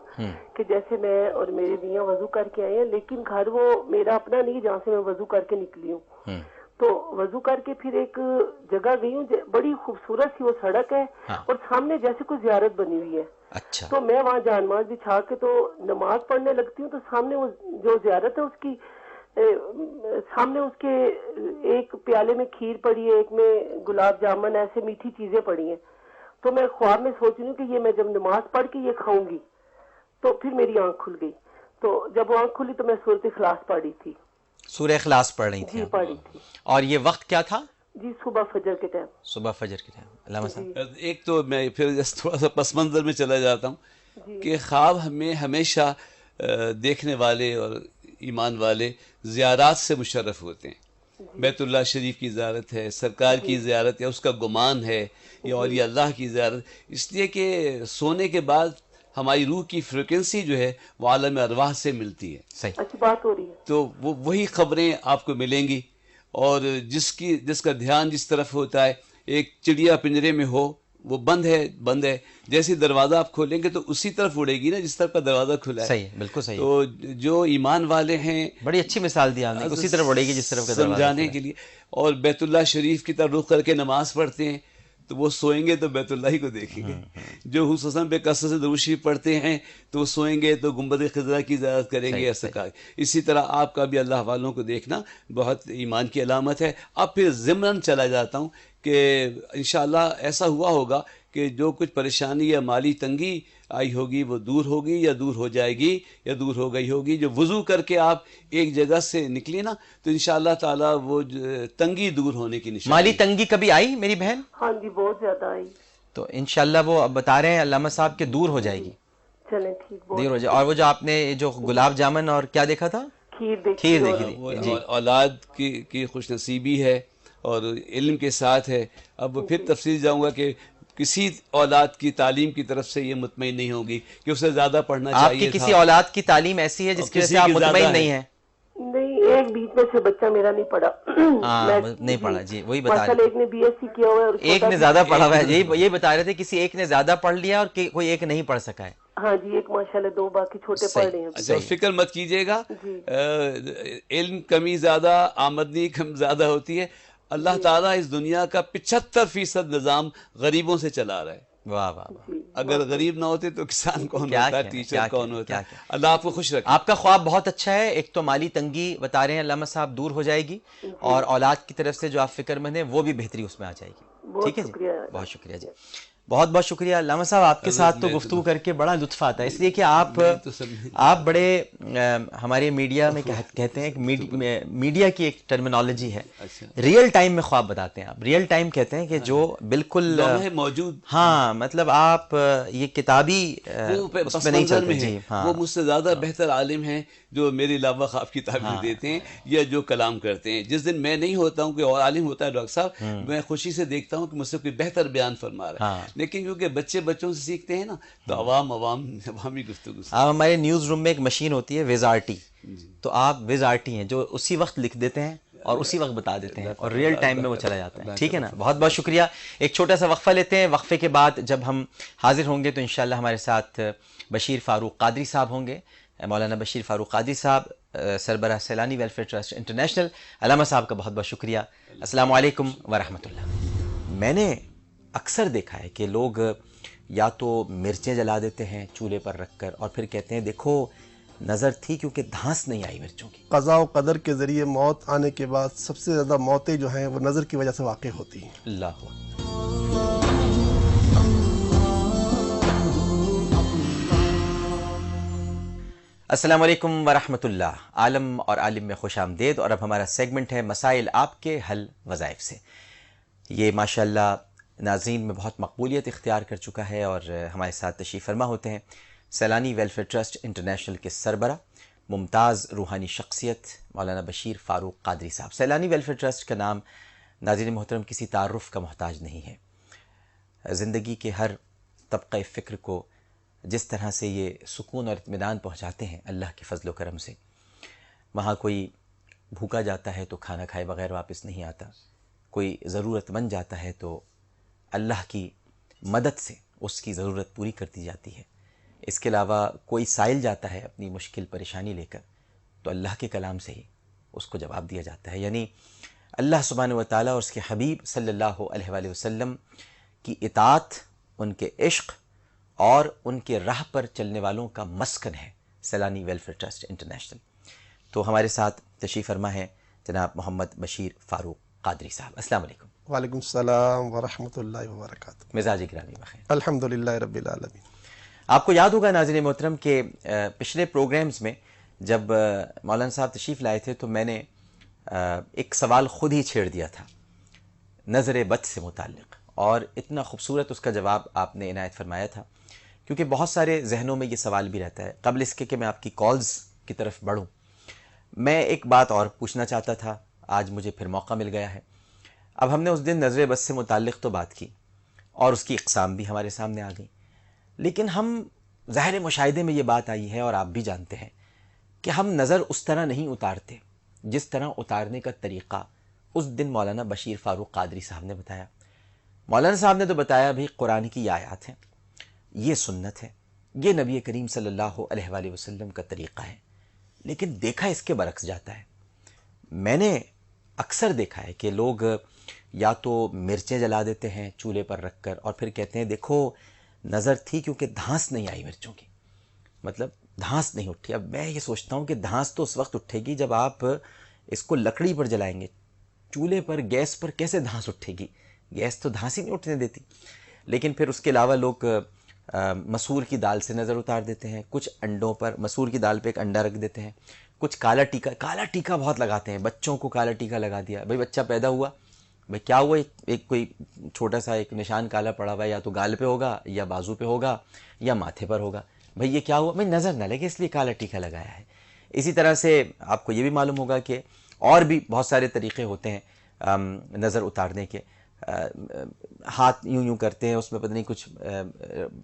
کہ جیسے میں اور میرے میاں وضو کر کے آئے ہیں، لیکن گھر وہ میرا اپنا نہیں جہاں سے میں وضو کر کے نکلی ہوں، تو وضو کر کے پھر ایک جگہ گئی ہوں، بڑی خوبصورت سی وہ سڑک ہے اور سامنے جیسے کوئی زیارت بنی ہوئی ہے۔ اچھا۔ تو میں وہاں جان ماز بچھا کے تو نماز پڑھنے لگتی ہوں، تو سامنے وہ جو زیارت ہے اس کی سامنے اس کے ایک پیالے میں کھیر پڑی ہے، ایک میں گلاب جامن، ایسے میٹھی چیزیں پڑی ہیں۔ تو میں خواب میں سوچ رہی ہوں کہ یہ میں جب نماز پڑھ کے یہ کھاؤں گی، تو پھر میری آنکھ کھل گئی۔ تو جب وہ آنکھ کھلی تو میں سورۃ اخلاص پڑھی تھی۔ سورہ اخلاص پڑھ رہی تھی؟ جی پڑھی تھی۔ اور یہ وقت کیا تھا؟ جی صبح فجر کے ٹائم۔ صبح فجر کے ٹائم۔ علامہ صاحب ایک تو میں پھر تھوڑا سا پس منظر میں چلا جاتا ہوں کہ خواب ہمیں ہمیشہ دیکھنے والے اور ایمان والے زیارات سے مشرف ہوتے ہیں۔ بیت اللہ شریف کی زیارت ہے، سرکار کی زیارت ہے، اس کا گمان ہے، یا اولیاء اللہ کی زیارت، اس لیے کہ سونے کے بعد ہماری روح کی فریکوینسی جو ہے وہ عالم ارواح سے ملتی ہے۔ صحیح، اچھی بات ہو رہی ہے۔ تو وہی خبریں آپ کو ملیں گی، اور جس کا دھیان جس طرف ہوتا ہے، ایک چڑیا پنجرے میں ہو، وہ بند ہے، جیسے دروازہ آپ کھولیں گے تو اسی طرف اڑے گی نا جس طرف کا دروازہ کھلا ہے۔ صحیح، بالکل صحیح۔ تو جو ایمان والے ہیں، بڑی اچھی مثال دی آپ نے، اسی طرف اڑے گی جس طرف کا دروازہ سمجھانے کے لیے، اور بیت اللہ شریف کی طرف رخ کر کے نماز پڑھتے ہیں تو وہ سوئیں گے تو بیت اللہ ہی کو دیکھیں گے۔ جو حسن پہ کثرت سے درود شریف پڑھتے ہیں تو وہ سوئیں گے تو گنبد خضرا کی زیارت کریں گے۔ اسی طرح آپ کا بھی اللہ والوں کو دیکھنا بہت ایمان کی علامت ہے۔ اب پھر ضمن چلا جاتا ہوں کہ انشاءاللہ ایسا ہوا ہوگا کہ جو کچھ پریشانی یا مالی تنگی آئی ہوگی وہ دور ہوگی، یا دور ہو جائے گی، یا دور ہو گئی ہوگی۔ جو وضو کر کے آپ ایک جگہ سے نکلے نا تو انشاءاللہ تعالی وہ تنگی دور ہونے کی نشانی۔ مالی تنگی کبھی آئی میری بہن؟ ہاں جی بہت زیادہ آئی۔ تو انشاءاللہ وہ اب بتا رہے ہیں علامہ صاحب کہ دور ہو جائے گی۔ چلیں ٹھیک، دور ہو جائے۔ اور وہ جو آپ نے جو گلاب جامن اور کیا دیکھا تھا؟ کھیر دیکھی تھی۔ اولاد کی خوش نصیبی ہے اور علم کے ساتھ ہے۔ اب پھر تفصیل جاؤں گا کہ کسی اولاد کی تعلیم کی طرف سے یہ مطمئن نہیں ہوگی کہ اسے زیادہ پڑھنا چاہیے تھا۔ آپ کی کسی اولاد کی تعلیم ایسی ہے جس کی وجہ سے آپ مطمئن نہیں ہیں؟ نہیں، ایک بیچ میں سے بچہ میرا نہیں پڑھا۔ نہیں پڑھا، جی وہی بتا رہے تھے۔ ایک نے بی ایس سی کیا ہوا ہے، ایک نے زیادہ پڑھا ہوا ہے، یہی بتا رہے تھے کسی ایک نے زیادہ پڑھ لیا اور کوئی ایک نہیں پڑھ سکا ہے۔ ہاں جی، ایک ماشاءاللہ، دو باقی چھوٹے پڑھ رہے ہیں۔ اچھا، فکر مت کیجیے گا، علم کمی زیادہ، آمدنی کم زیادہ ہوتی ہے۔ اللہ تعالیٰ اس دنیا کا 75% نظام غریبوں سے چلا رہا ہے۔ واہ واہ، اگر غریب نہ ہوتے تو کسان کون ہوتا ہے، ٹیچر کون ہوتا ہے؟ اللہ آپ کو خوش رکھے۔ آپ کا خواب بہت اچھا ہے۔ ایک تو مالی تنگی بتا رہے ہیں علامہ صاحب دور ہو جائے گی، اور اولاد کی طرف سے جو آپ فکر مند ہیں وہ بھی بہتری اس میں آ جائے گی۔ ٹھیک ہے جی، بہت شکریہ جی، بہت بہت شکریہ علامہ صاحب۔ آپ کے ساتھ تو گفتگو کر کے بڑا لطف آتا ہے، اس لیے کہ آپ بڑے ہمارے میڈیا میں کہتے ہیں کہ میڈیا کی ایک ٹرمینالوجی ہے، ریئل ٹائم میں خواب بتاتے ہیں آپ۔ ریئل ٹائم کہتے ہیں کہ جو بالکل موجود، ہاں مطلب آپ یہ کتابی اس میں نہیں چلتے۔ جی ہاں، وہ مجھ سے زیادہ بہتر عالم ہیں جو میرے علاوہ خواب کی تعبیر دیتے ہیں یا جو کلام کرتے ہیں۔ جس دن میں نہیں ہوتا ہوں، کوئی اور عالم ہوتا ہے ڈاکٹر صاحب، میں خوشی سے دیکھتا ہوں کہ مجھ سے کوئی بہتر بیان فرما رہا ہے، لیکن کیونکہ بچوں سے سیکھتے ہیں نا تو عوامی گفتگو سے۔ آپ ہمارے نیوز روم میں ایک مشین ہوتی ہے وز آرٹی، تو آپ وز آرٹی ہیں جو اسی وقت لکھ دیتے ہیں اور اسی وقت بتا دیتے ہیں، اور ریئل ٹائم میں وہ چلا جاتا ہے۔ ٹھیک ہے نا، بہت بہت شکریہ۔ ایک چھوٹا سا وقفہ لیتے ہیں، وقفے کے بعد جب ہم حاضر ہوں گے تو انشاءاللہ ہمارے ساتھ بشیر فاروق قادری صاحب ہوں گے، مولانا بشیر فاروق قادری صاحب، سربراہ سیلانی ویلفیئر ٹرسٹ انٹرنیشنل۔ علامہ صاحب کا بہت بہت شکریہ۔ السلام علیکم ورحمۃ اللہ۔ میں نے اکثر دیکھا ہے کہ لوگ یا تو مرچیں جلا دیتے ہیں چولہے پر رکھ کر اور پھر کہتے ہیں دیکھو نظر تھی کیونکہ دھانس نہیں آئی مرچوں کی۔ قضاء و قدر کے ذریعے موت آنے کے بعد سب سے زیادہ موتیں جو ہیں وہ نظر کی وجہ سے واقع ہوتی ہیں۔ اللہ السلام علیکم ورحمۃ اللہ. عالم اور عالم میں خوش آمدید. اور اب ہمارا سیگمنٹ ہے مسائل آپ کے حل وظائف سے. یہ ماشاءاللہ ناظرین میں بہت مقبولیت اختیار کر چکا ہے اور ہمارے ساتھ تشریف فرما ہوتے ہیں سیلانی ویلفیئر ٹرسٹ انٹرنیشنل کے سربراہ ممتاز روحانی شخصیت مولانا بشیر فاروق قادری صاحب. سیلانی ویلفیئر ٹرسٹ کا نام ناظرین محترم کسی تعارف کا محتاج نہیں ہے. زندگی کے ہر طبقہ فکر کو جس طرح سے یہ سکون اور اطمینان پہنچاتے ہیں اللہ کے فضل و کرم سے. وہاں کوئی بھوکا جاتا ہے تو کھانا کھائے بغیر واپس نہیں آتا. کوئی ضرورت مند جاتا ہے تو اللہ کی مدد سے اس کی ضرورت پوری کر دی جاتی ہے. اس کے علاوہ کوئی سائل جاتا ہے اپنی مشکل پریشانی لے کر تو اللہ کے کلام سے ہی اس کو جواب دیا جاتا ہے. یعنی اللہ سبحانہ و تعالیٰ اور اس کے حبیب صلی اللہ علیہ وآلہ وسلم کی اطاعت، ان کے عشق اور ان کے راہ پر چلنے والوں کا مسکن ہے سیلانی ویلفیئر ٹرسٹ انٹرنیشنل. تو ہمارے ساتھ تشریف فرما ہے جناب محمد بشیر فاروق قادری صاحب. السلام علیکم. وعلیکم السلام ورحمۃ اللہ وبرکاتہ. مزاج گرامی بخیر. الحمدللہ رب العالمین. آپ کو یاد ہوگا ناظرین محترم کہ پچھلے پروگرامز میں جب مولانا صاحب تشریف لائے تھے تو میں نے ایک سوال خود ہی چھیڑ دیا تھا نظر بد سے متعلق، اور اتنا خوبصورت اس کا جواب آپ نے عنایت فرمایا تھا کیونکہ بہت سارے ذہنوں میں یہ سوال بھی رہتا ہے. قبل اس کے کہ میں آپ کی کالز کی طرف بڑھوں، میں ایک بات اور پوچھنا چاہتا تھا. آج مجھے پھر موقع مل گیا ہے. اب ہم نے اس دن نظر بد سے متعلق تو بات کی اور اس کی اقسام بھی ہمارے سامنے آ گئی، لیکن ہم ظاہر مشاہدے میں یہ بات آئی ہے اور آپ بھی جانتے ہیں کہ ہم نظر اس طرح نہیں اتارتے جس طرح اتارنے کا طریقہ اس دن مولانا بشیر فاروق قادری صاحب نے بتایا. مولانا صاحب نے تو بتایا بھائی قرآن کی آیات ہیں، یہ سنت ہے، یہ نبی کریم صلی اللہ علیہ وآلہ وسلم کا طریقہ ہے، لیکن دیکھا اس کے برعکس جاتا ہے. میں نے اکثر دیکھا ہے کہ لوگ یا تو مرچیں جلا دیتے ہیں چولہے پر رکھ کر اور پھر کہتے ہیں دیکھو نظر تھی کیونکہ دھانس نہیں آئی مرچوں کی، مطلب دھانس نہیں اٹھی. اب میں یہ سوچتا ہوں کہ دھانس تو اس وقت اٹھے گی جب آپ اس کو لکڑی پر جلائیں گے. چولہے پر گیس پر کیسے دھانس اٹھے گی؟ گیس تو دھانس ہی نہیں اٹھنے دیتی. لیکن پھر اس کے علاوہ لوگ مسور کی دال سے نظر اتار دیتے ہیں، کچھ انڈوں پر مسور کی دال پہ ایک انڈا رکھ دیتے ہیں، کچھ کالا ٹیکا بہت لگاتے ہیں. بچوں کو کالا ٹیکا لگا دیا. بھائی بچہ پیدا ہوا، بھائی کیا ہوا، ایک کوئی چھوٹا سا ایک نشان کالا پڑا ہوا ہے، یا تو گال پہ ہوگا یا بازو پہ ہوگا یا ماتھے پر ہوگا. بھائی یہ کیا ہوا؟ بھائی نظر نہ لگے اس لیے کالا ٹیکا لگایا ہے. اسی طرح سے آپ کو یہ بھی معلوم ہوگا کہ اور بھی بہت سارے طریقے ہوتے ہیں نظر اتارنے کے. ہاتھ یوں یوں کرتے ہیں، اس میں پتہ نہیں کچھ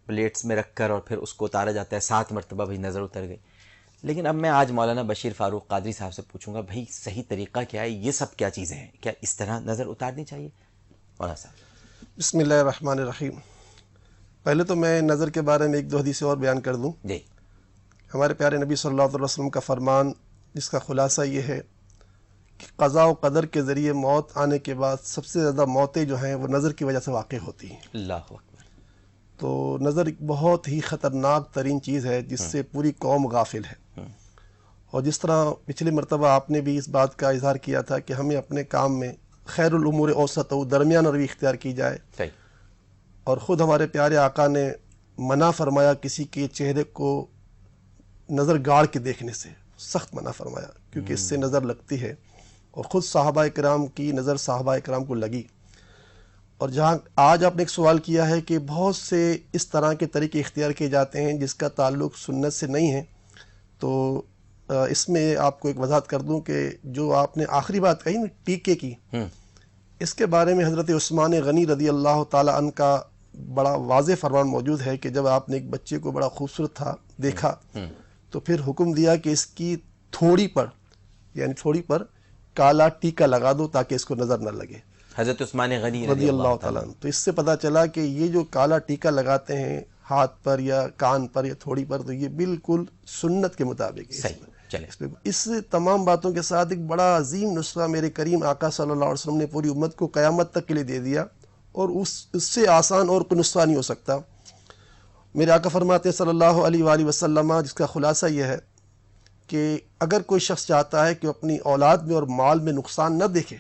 پلیٹس میں رکھ کر اور پھر اس کو اتارا جاتا ہے 7 مرتبہ، بھائی نظر اتر گئی. لیکن اب میں آج مولانا بشیر فاروق قادری صاحب سے پوچھوں گا بھائی صحیح طریقہ کیا ہے، یہ سب کیا چیزیں ہیں، کیا اس طرح نظر اتارنی چاہیے مولانا صاحب؟ بسم اللہ الرحمن الرحیم. پہلے تو میں نظر کے بارے میں ایک 2 حدیثیں اور بیان کر دوں. جی. ہمارے پیارے نبی صلی اللہ علیہ وسلم کا فرمان جس کا خلاصہ یہ ہے کہ قضاء و قدر کے ذریعے موت آنے کے بعد سب سے زیادہ موتیں جو ہیں وہ نظر کی وجہ سے واقع ہوتی ہیں. اللہ اکبر. تو نظر ایک بہت ہی خطرناک ترین چیز ہے جس سے پوری قوم غافل ہے. اور جس طرح پچھلی مرتبہ آپ نے بھی اس بات کا اظہار کیا تھا کہ ہمیں اپنے کام میں خیر الامور اوسط و درمیان روی اختیار کی جائے. صحیح. اور خود ہمارے پیارے آقا نے منع فرمایا کسی کے چہرے کو نظر گاڑ کے دیکھنے سے، سخت منع فرمایا کیونکہ اس سے نظر لگتی ہے. اور خود صحابہ کرام کی نظر صحابہ کرام کو لگی. اور جہاں آج آپ نے ایک سوال کیا ہے کہ بہت سے اس طرح کے طریقے اختیار کیے جاتے ہیں جس کا تعلق سنت سے نہیں ہے، تو اس میں آپ کو ایک وضاحت کر دوں کہ جو آپ نے آخری بات کہی نا ٹیکے کی، اس کے بارے میں حضرت عثمان غنی رضی اللہ تعالی عنہ کا بڑا واضح فرمان موجود ہے کہ جب آپ نے ایک بچے کو بڑا خوبصورت تھا دیکھا تو پھر حکم دیا کہ اس کی تھوڑی پر کالا ٹیکا لگا دو تاکہ اس کو نظر نہ لگے. حضرت عثمان غنی رضی اللہ تعالیٰ عنہ. تو اس سے پتہ چلا کہ یہ جو کالا ٹیکا لگاتے ہیں ہاتھ پر یا کان پر یا تھوڑی پر، تو یہ بالکل سنت کے مطابق ہے. اس تمام باتوں کے ساتھ ایک بڑا عظیم نسخہ میرے کریم آقا صلی اللہ علیہ وسلم نے پوری امت کو قیامت تک کے لیے دے دیا، اور اس سے آسان اور کوئی نسخہ نہیں ہو سکتا. میرے آقا فرماتے ہیں صلی اللہ علیہ وآلہ وسلم، جس کا خلاصہ یہ ہے کہ اگر کوئی شخص چاہتا ہے کہ اپنی اولاد میں اور مال میں نقصان نہ دیکھے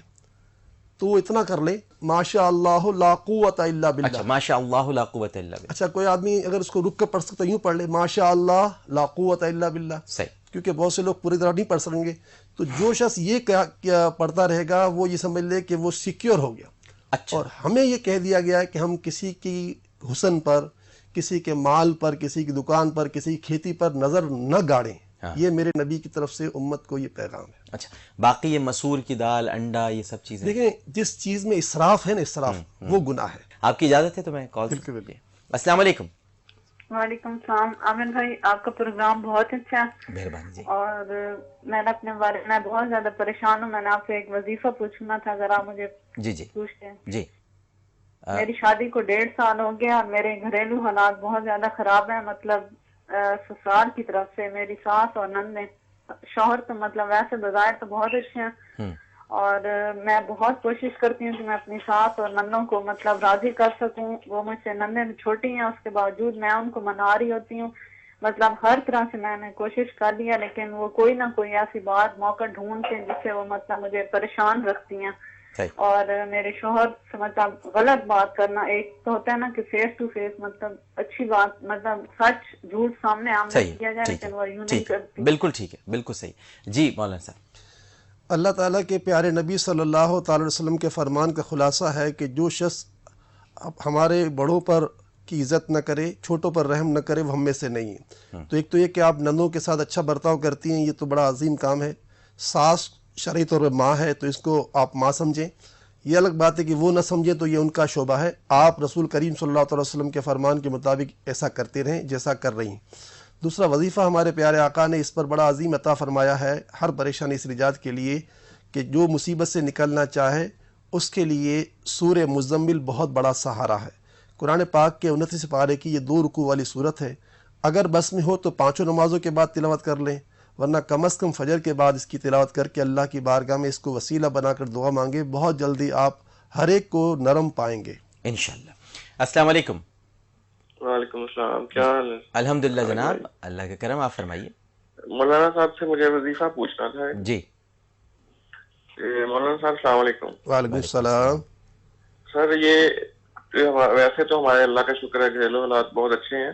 تو وہ اتنا کر لے ماشاء اللہ لا قوت الا باللہ. اچھا ماشاء اللہ لا قوت الا باللہ. اچھا کوئی آدمی اگر اس کو رک کر پڑھ سکتا یوں پڑھ لے ماشاء اللہ لا قوت الا باللہ. صحیح. کیونکہ بہت سے لوگ پوری طرح نہیں پڑھ سکیں گے. تو جو شخص یہ کیا پڑھتا رہے گا وہ یہ سمجھ لے کہ وہ سیکیور ہو گیا. اچھا. اور ہمیں یہ کہہ دیا گیا ہے کہ ہم کسی کی حسن پر، کسی کے مال پر، کسی کی دکان پر، کسی کی کھیتی پر نظر نہ گاڑیں. یہ میرے نبی کی طرف سے امت کو یہ پیغام ہے. اچھا، باقی یہ مسور کی دال، انڈا، یہ سب چیزیں دیکھیں جس چیز میں اسراف ہے نا، اسراف وہ گناہ ہے. آپ کی اجازت ہے تو میں کال. السلام علیکم. وعلیکم السلام. عامر بھائی آپ کا پروگرام بہت اچھا ہے. مہربانی جی. اور میں نے اپنے بارے میں بہت زیادہ پریشان ہوں. میں نے آپ سے ایک وظیفہ پوچھنا تھا، اگر آپ مجھے پوچھتے ہیں. جی. میری شادی کو 1.5 سال ہو گیا اور میرے گھریلو حالات بہت زیادہ خراب ہیں. مطلب سسرال کی طرف سے میری ساس اور نند نے، شوہر تو مطلب ویسے بظاہر تو بہت اچھے ہیں، اور میں بہت کوشش کرتی ہوں کہ میں اپنی ساس اور نندوں کو مطلب راضی کر سکوں. وہ مجھ سے نندیں چھوٹی ہیں، اس کے باوجود میں ان کو منا رہی ہوتی ہوں. مطلب ہر طرح سے میں نے کوشش کر لیا، لیکن وہ کوئی نہ کوئی ایسی بات موقع ڈھونڈتے ہیں جس سے وہ مطلب مجھے پریشان رکھتی ہیں. اور میرے شوہر سے مطلب غلط بات کرنا، ایک تو ہوتا ہے نا کہ فیس ٹو فیس مطلب اچھی بات، مطلب سچ جھوٹ سامنے آمنے کیا جائے، لیکن وہ یوں نہیں کرتی. بالکل ٹھیک ہے، بالکل صحیح. جی مولانا صاحب. اللہ تعالیٰ کے پیارے نبی صلی اللہ تعالی وسلم کے فرمان کا خلاصہ ہے کہ جو شخص ہمارے بڑوں پر کی عزت نہ کرے، چھوٹوں پر رحم نہ کرے، وہ ہم میں سے نہیں ہے. تو ایک تو یہ کہ آپ نندوں کے ساتھ اچھا برتاؤ کرتی ہیں، یہ تو بڑا عظیم کام ہے. ساس شرعی طور پر ماں ہے تو اس کو آپ ماں سمجھیں. یہ الگ بات ہے کہ وہ نہ سمجھیں تو یہ ان کا شعبہ ہے. آپ رسول کریم صلی اللہ علیہ وسلم کے فرمان کے مطابق ایسا کرتے رہیں جیسا کر رہی ہیں. دوسرا وظیفہ ہمارے پیارے آقا نے اس پر بڑا عظیم عطا فرمایا ہے ہر پریشانی سے نجات کے لیے، کہ جو مصیبت سے نکلنا چاہے اس کے لیے سورہ مزمل بہت بڑا سہارا ہے. قرآن پاک کے 29 پارے کی یہ 2 رکوع والی صورت ہے. اگر بس میں ہو تو 5 نمازوں کے بعد تلاوت کر لیں، ورنہ کم از کم فجر کے بعد اس کی تلاوت کر کے اللہ کی بارگاہ میں اس کو وسیلہ بنا کر دعا مانگے. بہت جلدی آپ ہر ایک کو نرم پائیں گے انشاءاللہ. السلام علیکم. وعلیکم السلام. کیا حال ہے؟ الحمدللہ جناب، اللہ کا کرم. آپ فرمائیے. مولانا صاحب سے مجھے وظیفہ پوچھنا تھا. جی مولانا صاحب السلام علیکم. وعلیکم السلام. سر یہ ویسے تو ہمارے اللہ کا شکر ہے گھریلو حالات بہت اچھے ہیں،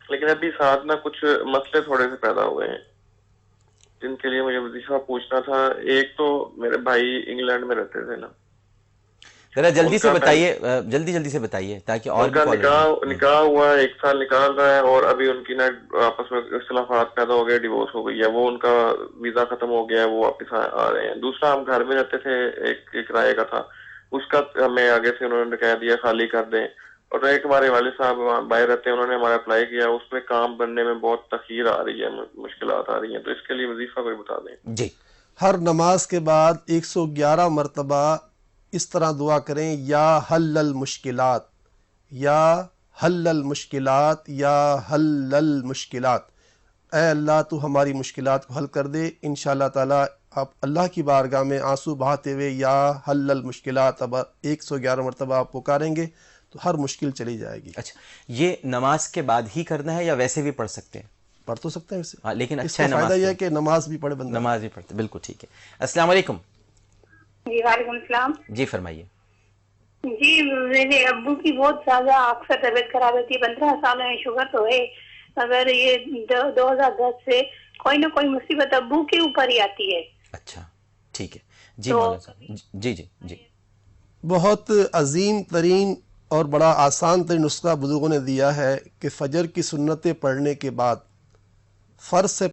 لیکن ابھی ساتھ نہ کچھ مسئلے تھوڑے سے پیدا ہوئے ہیں جن کے لیے مجھے وظیفہ پوچھنا تھا. ایک تو میرے بھائی انگلینڈ میں رہتے تھے نا، ذرا جلدی سے بتائیے، جلدی سے بتائیے تاکہ اور بھی نکاح ہوا ہے، 1 سال نکال رہا ہے، اور ابھی ان کی نا آپس میں اختلافات پیدا ہو گئے، ڈیورس ہو گئی ہے. وہ ان کا ویزا ختم ہو گیا ہے، وہ واپس آ رہے ہیں. دوسرا ہم گھر میں رہتے تھے، ایک کرائے کا تھا، اس کا ہمیں آگے سے انہوں نے کہہ دیا خالی کر دیں. اور ایک ہمارے والد صاحب باہر رہتے ہیں، انہوں نے ہمارا اپلائی کیا، اس میں کام بننے میں بہت تاخیر آ رہی ہے، مشکلات آ رہی ہیں. تو اس کے لیے وظیفہ کوئی بتا دیں. جی. ہر نماز کے بعد 111 مرتبہ اس طرح دعا کریں، یا حل المشکلات، یا حل المشکلات، یا حل المشکلات. اے اللہ تو ہماری مشکلات کو حل کر دے. انشاءاللہ تعالی آپ اللہ کی بارگاہ میں آنسو بہاتے ہوئے یا حل المشکلات اب 111 مرتبہ آپ پکاریں گے تو ہر مشکل چلی جائے گی. اچھا، یہ نماز کے بعد ہی کرنا ہے یا ویسے بھی پڑھ سکتے ہیں؟ پڑھ تو سکتے ہیں ویسے، لیکن اس کا فائدہ یہ ہے کہ نماز بھی پڑھے بندہ. نماز بھی پڑھتے، بالکل ٹھیک ہے. السلام علیکم. جی وعلیکم السلام. جی فرمائیے. جی میرے ابو کی بہت زیادہ اکثر طبیعت خراب رہتی ہے، 15 سال میں شوگر تو ہے، مگر یہ 2010 سے کوئی نہ کوئی مصیبت ابو کے اوپر ہی آتی ہے. اچھا ٹھیک ہے. جی مولانا صاحب. جی بہت عظیم ترین اور بڑا آسان ترین نسخہ بزرگوں نے دیا ہے کہ فجر کی سنتیں پڑھنے کے بعد فرض سے